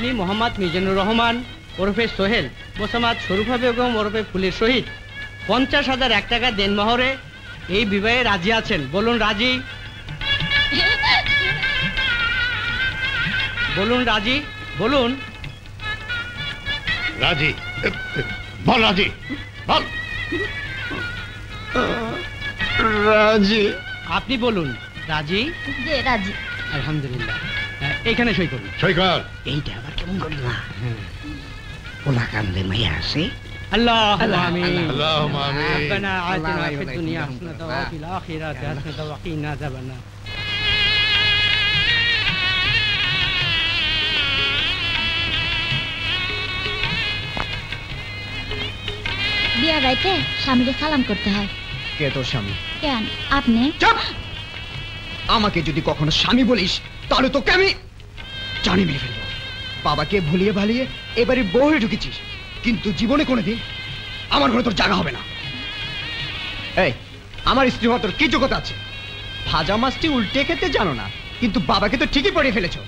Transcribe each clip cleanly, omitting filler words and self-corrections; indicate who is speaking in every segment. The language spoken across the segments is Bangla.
Speaker 1: আপনি মোহাম্মদ মিজানুর রহমান ওরফে সোহেল মোসাম্মদ শরীফা বেগম ওরফে ফুলের সহিত 50,001 টাকা দেনমোহরে এই বিবাহে রাজি আছেন? বলুন রাজি। বলুন রাজি, বলুন
Speaker 2: রাজি। বল রাজি, বল।
Speaker 3: রাজি।
Speaker 1: আপনি বলুন রাজি।
Speaker 4: জি রাজি।
Speaker 1: আলহামদুলিল্লাহ, এইখানে সই করুন।
Speaker 2: সই কর।
Speaker 3: এইটা আবার কেমন করল না? ওলা কান্দে মাইয়া আছে।
Speaker 1: اللهم آمين.
Speaker 2: اللهم آمين.
Speaker 1: ربنا آتنا في الدنيا حسنة وفي الآخرة حسنة وقنا عذاب النار.
Speaker 4: বিয়া রাইতে স্বামীকে সালাম করতে হয়।
Speaker 3: কে তোর স্বামী?
Speaker 4: কেন আপনি?
Speaker 3: চুপ! আমাকে যদি কখনো স্বামী বলিস তাহলে তোকে আমি জানি মেরে ফেলবো। বাবাকে ভুলিয়ে ভালিয়ে এবারে বউ হয়ে ঢুকেছিস, কিন্তু জীবনে কোনোদিন আমার ঘরে তোর জায়গা হবে না। এই, আমার স্ত্রী হওয়ার তোর কি যোগ্যতা আছে? ভাজা মাছটি উল্টে খেতে জানো না, কিন্তু বাবাকে তো ঠিকই পড়িয়ে ফেলেছো।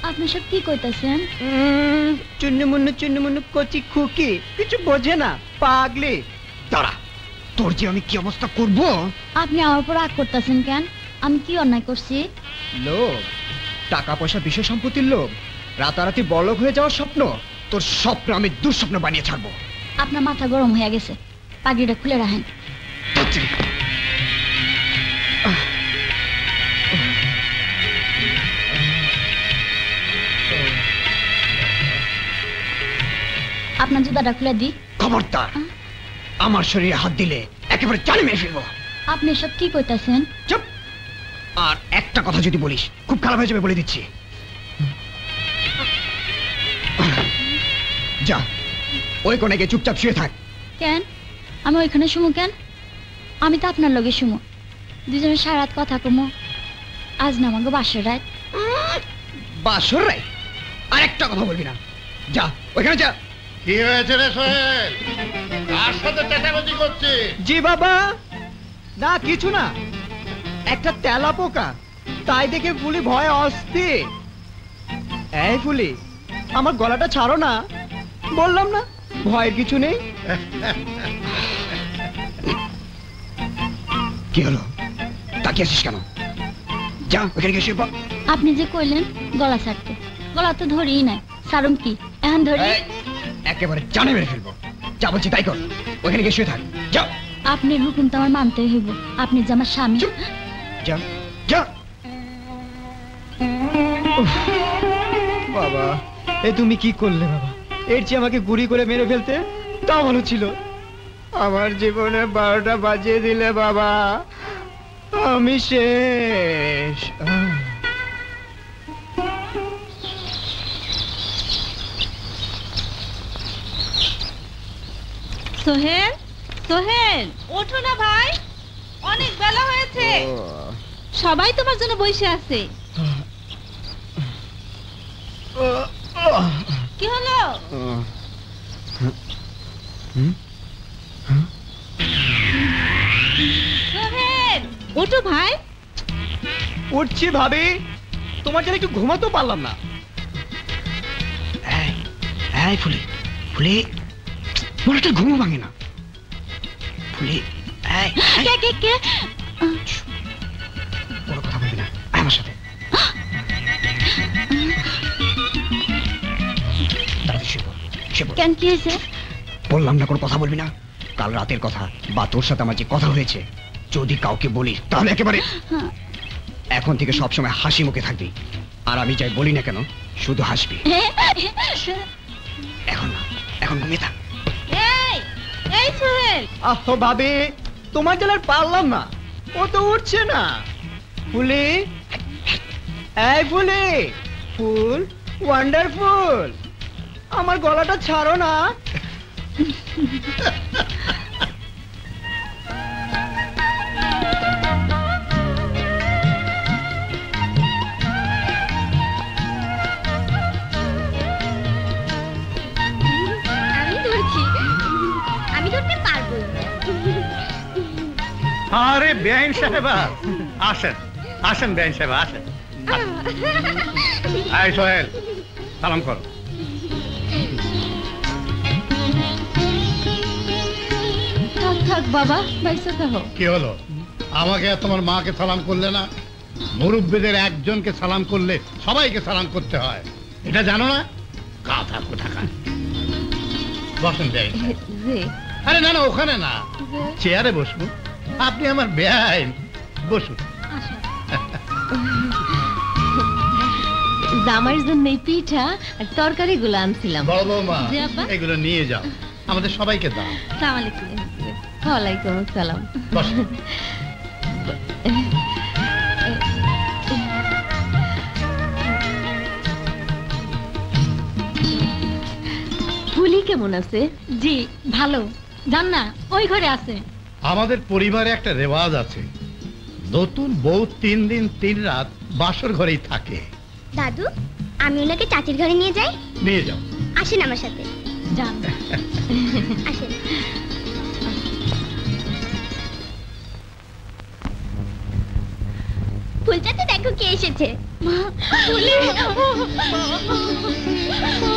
Speaker 4: আপনি সব কি কইতাছেন?
Speaker 3: চুন্নমুন্নু কচি খুকি, কিছু বোঝে না, পাগলি। দাঁড়া, তোর যে আমি কি অবস্থা করব।
Speaker 4: আপনি আমার উপর রাগ করতেছেন কেন? আমি কি অন্যায় করছি?
Speaker 3: লোভ, টাকা পয়সা, বিষয় সম্পত্তির লোভ, রাতারাতি বড়লোক হয়ে যাওয়ার স্বপ্ন, তোর স্বপ্ন আমি দুঃস্বপ্ন বানিয়ে ছাড়বো।
Speaker 4: আপনার মাথা গরম হয়ে গেছে, পাগড়িটা খুলে রাখেন। আপনার জুতাটা খুলে দি।
Speaker 3: খবরদার, আমার শরীরে হাত দিলে একেবারে জানে মেরে ফেলবো।
Speaker 4: আপনি সব কি কইতাছেন?
Speaker 3: চুপ! আর একটা কথা যদি বলিস খুব খারাপ হয়ে যাবে বলে দিচ্ছি। যা, ওই কোণে গিয়ে চুপচাপ শুয়ে থাক।
Speaker 4: কেন আমি ওইখানে শুমু কেন? আমি তো আপনার লগে শুমু, দুজনে সারা রাত কথা কমু। আজ না আমাকে বাসর রাত।
Speaker 3: বাসর রাত? আর একটা কথা বলবি না, যা ওইখানে যা।
Speaker 2: কি হয়েছে রে সোহেল? কার সাথে চেঁচামেচি করছিস?
Speaker 3: জি বাবা, না কিছু না, একটা তেলা পোকা, তাই দেখে ফুলি ভয় অস্থির। এই ফুলি, আমার গলাটা ছাড়ো না, বললাম না ভয়ের কিছু নেই। কি হলো, তাকিয়ে আছিস কেন? যা ওখানে গিয়ে শুয়ে পড়।
Speaker 4: আপনি যে কইলেন গলা ছাড়তে, গলা তো ধরিই নাই, সারুম কি এখন ধরি?
Speaker 3: একেবারে জানে মেরে ফেলবো। যা বলছি তাই কর, ওখানে গিয়ে শুয়ে থাক। যাও।
Speaker 4: আপনার হুকুম তো আমার মানতেই হইব, আপনি যে আমার স্বামী।
Speaker 3: যা যা। বাবা, এ তুমি কি করলে বাবা? এর চেয়ে আমাকে গুলি করে মেরে ফেলতে তাও ভালো ছিল। আমার জীবনে 12টা বাজিয়ে দিলে বাবা, আমি শেষ।
Speaker 5: সোহেল, সোহেল ওঠো না ভাই, অনেক বেলা হয়েছে, সবাই তোমার জন্য বসে আছে। কি হলো? সোহেল ওঠো ভাই।
Speaker 3: উঠছি ভাবি, তোমার জন্য একটু ঘুমাতেও পারলাম না। এই ফুলি, ফুলি মনে একটা ঘুমও ভাঙে না। ফুলি,
Speaker 4: কে কে কে?
Speaker 3: বড় কথা বলবি না, আমার সাথে।
Speaker 4: কেন কি হয়েছে?
Speaker 3: বললাম না কোনো কথা বলবি না। কাল রাতের কথা বা তোর সাথে আমার যে কথা হয়েছে, যদি কাউকে বলিস তাহলে একেবারে এখন থেকে সবসময় হাসি মুখে থাকবি। আর আমি যাই বলি না কেন, শুধু হাসবি। এখন না, এখন ঘুমিয়ে থাক।
Speaker 5: এই সোহেল।
Speaker 3: আহ ভাবি, তোমার জন্য আর পারলাম না, ও তো উঠছে না। ফুলি, এই ফুলি, ফুল ওয়ান্ডারফুল, আমার গলাটা ছাড়ো না।
Speaker 4: আমি ধরতে পারবো।
Speaker 2: আরে বেআইন সাহেবা, আসেন আসেন বেআইন সাহেবা আসেন। এই সোহেল, সালাম করো।
Speaker 5: থাক বাবা, বাইসা থাকো।
Speaker 2: কি হলো, আমাকে আর তোমার মাকে সালাম করলে না? মুরব্বীদের একজনকে সালাম করলে সবাইকে সালাম করতে হয়, এটা জানো না? গাধা কোথাকার। বসেন যাই।
Speaker 5: জি।
Speaker 2: আরে না না, ওখানে না, চেয়ারে বসবো। আপনি আমার বেআইন, বসুন।
Speaker 5: জামাইয়ের জন্য এই পিঠা আর তরকারি গুলো আনছিলাম।
Speaker 2: বড় বৌমা,
Speaker 5: জি আব্বা।
Speaker 2: এগুলো নিয়ে যাও, আমাদের সবাইকে দাও।
Speaker 5: আসসালামু আলাইকুম। ওয়ালাইকুম আসসালাম।
Speaker 2: বসুন।
Speaker 5: ফুলি কেমন আছে?
Speaker 4: জি ভালো। জান না, ওই ঘরে আছে।
Speaker 2: আমাদের পরিবারে একটা রেওয়াজ আছে, নতুন বউ 3 দিন 3 রাত বাসর ঘরেই থাকে।
Speaker 6: দাদু, আমি ওনাকে চাচির ঘরে নিয়ে যাই।
Speaker 2: নিয়ে যাও।
Speaker 6: আসেন আমার সাথে।
Speaker 4: জান।
Speaker 6: আসেন। ফুলটাতে দেখো কে এসেছে।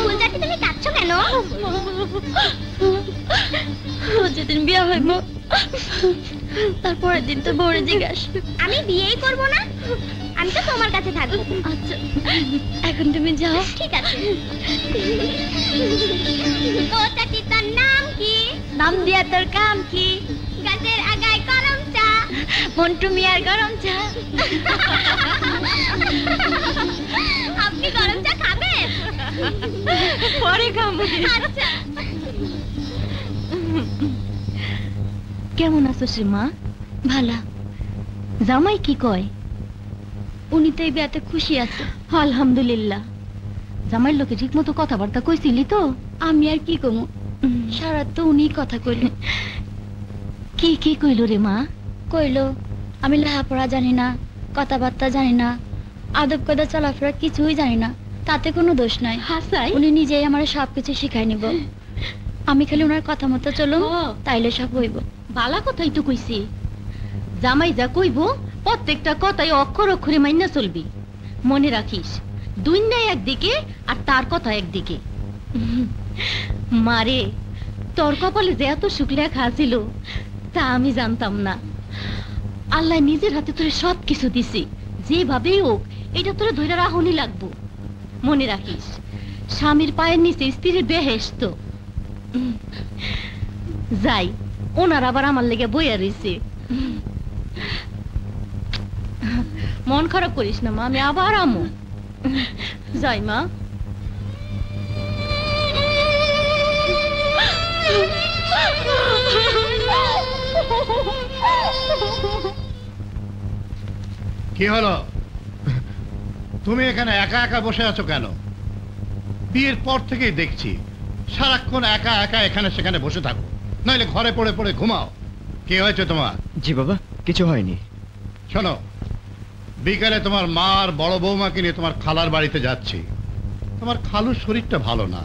Speaker 6: ফুলটাতে তুমি কাঁদছো কেন?
Speaker 4: যেদিন বিয়া হইব তারপরের দিন তো বউরে জিজ্ঞাস।
Speaker 6: আমি বিয়েই করব না, আমি তো তোমার কাছে থাকবো।
Speaker 4: আচ্ছা, এখন তুমি যাও।
Speaker 6: ঠিক আছে। ও চাচি, তার নাম কি?
Speaker 4: নাম দিয়া তোর কাম কি?
Speaker 6: গাছের আগায় করম চা।
Speaker 4: মন্টু মিয়ার গরম চা।
Speaker 6: আপনি গরম চা খাবেন?
Speaker 4: পরে খাবো।
Speaker 6: আচ্ছা।
Speaker 5: কেমন আছো মা?
Speaker 4: ভালো।
Speaker 5: জামাই কি কয়?
Speaker 4: উনি তো এই বিয়াতে খুশি আছে।
Speaker 5: আলহামদুলিল্লাহ। জামাইয়ের লোকে ঠিক মতো কথাবার্তা কইছিলি তো?
Speaker 4: আমি আর কি কমু, সারা তো উনি কথা কইল।
Speaker 5: কি কি কইল রে মা?
Speaker 4: কইলো আমি লেখাপড়া জানি না, কথাবার্তা জানি না, আদব কায়দা চলাফেরা কিছুই জানি না, তাতে কোনো দোষ নাই।
Speaker 5: হাসাই?
Speaker 4: উনি নিজেই আমার সবকিছু শিখাই নিব। আমি খালি ওনার কথা মতো চলুম, তাইলে সব হইব।
Speaker 5: বালা কথাই তো কইছি। জামাই যা কইব প্রত্যেকটা কথাই অক্ষর অক্ষরে মাইনা চলবি। মনে রাখিস, দুনিয়া একদিকে আর তার কথা একদিকে। মারে, তোর কপালে যে এত সুখ লেখা ছিল তা আমি জানতাম না। আল্লাহ নিজের হাতে তোরে সব কিছু দিছি, যেভাবেই হোক এটা তোরে ধরে রাখনই লাগবো। মনে রাখিস, স্বামীর পায়ের নিচে স্ত্রীর বেহেশত। যাই, ওনার আবার আমার লেগে বইয়া রইছে। মন খারাপ করিস না মা, আমি আবার আমু। যাই মা।
Speaker 2: কি হলো, তুমি এখানে একা একা বসে আছো কেন? বিয়ের পর থেকেই দেখছি সারাক্ষণ একা একা এখানে সেখানে বসে থাকো, নইলে ঘরে পড়ে পড়ে ঘুমাও। কি হয়েছে তোমার?
Speaker 3: জি বাবা, কিছু হয়নি।
Speaker 2: শোনো, বিকালে তোমার মা আর বড় বৌমাকে নিয়ে তোমার খালার বাড়িতে যাচ্ছি। তোমার খালুর শরীরটা ভালো না,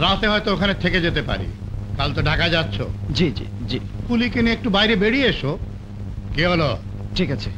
Speaker 2: রাতে হয়তো ওখানে থেকে যেতে পারি। কাল তো ঢাকা যাচ্ছ।
Speaker 3: জি জি জি,
Speaker 2: পুলিকে নিয়ে একটু বাইরে বেরিয়ে এসো। কি হলো?
Speaker 3: ঠিক আছে।